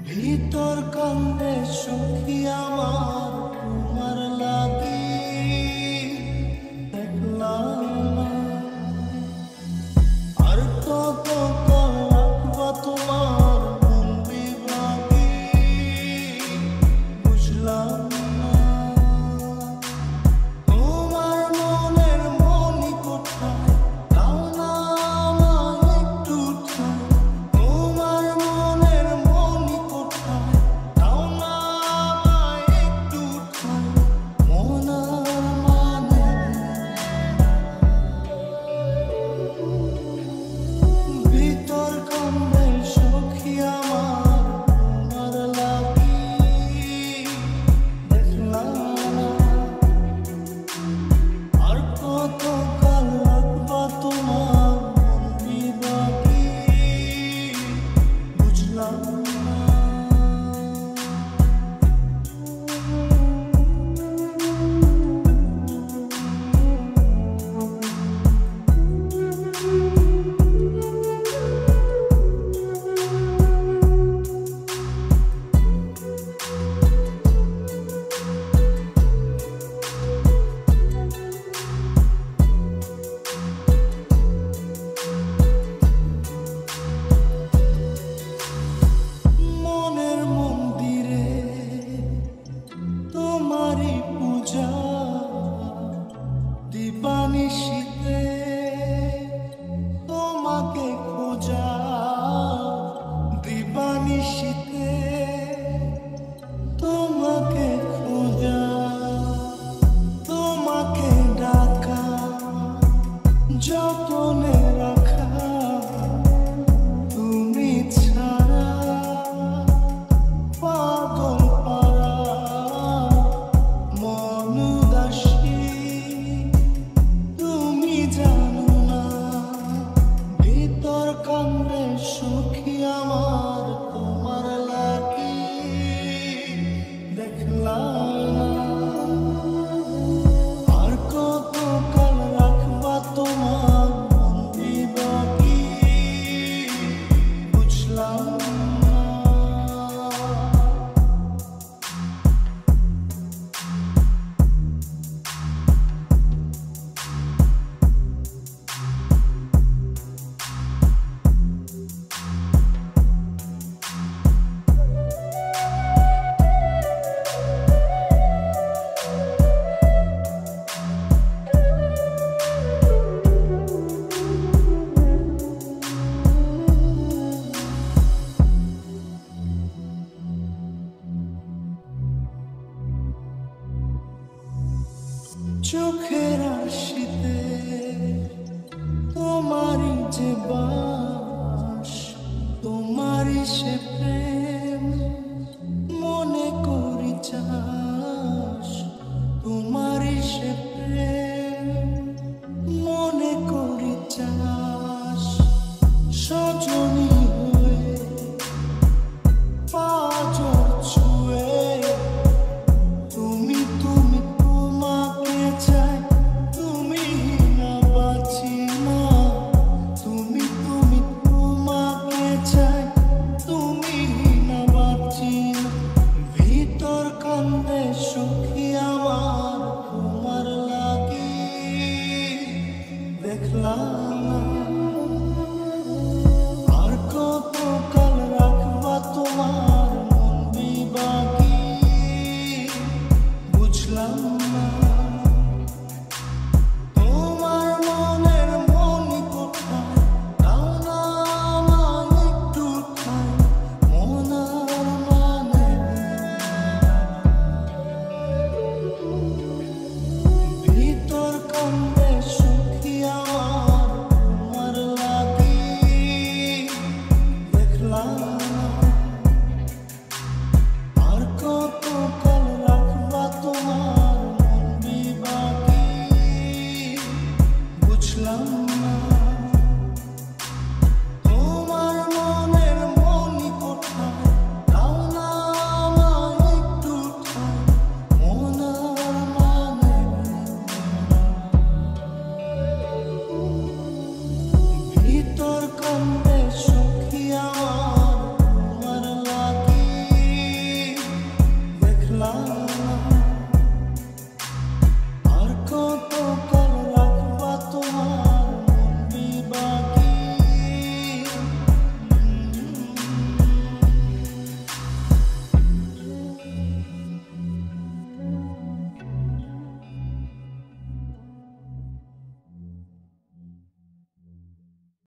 ভিতর কান্দে সখী আমার তোমার লাগি দেখলাম না। আর কত কাল রাখবা তোমার মন বিভাগী বুঝলাম না। তোমার মনের মনি কোথায় দাও না আমায় একটু ঠাঁই। তোমার মনের মনি কোথায় দাও না আমায় একটু ঠাঁই। মন আর মানে ভিতর কান্দে সখী আমার তোমার লাগি দেখলাম না। আর কত কাল রাখবা তোমার মন বিভাগী বুঝলাম না। মনের মন্দিরে তোমারই পূজা দিবানিশীতে তোমাকে খোঁজা দিবানিশীতে তোমাকে খোঁজা তোমাকে ডাকা যতনে রাখা তুমি ছাড়া পাগল পারা মন উদাসী তুমি জানো না। ভিতর কান্দে সখী আমার তোমার লাগি দেখলাম না। আর কত কাল রাখবা তোমার মন বিভাগী বুঝলাম না। চোখের আশিতে তোমারই যে বাস তোমারই সে প্রেম মনে করি চাস। তোমারই সে প্রেম মনে করি চাস। সজনী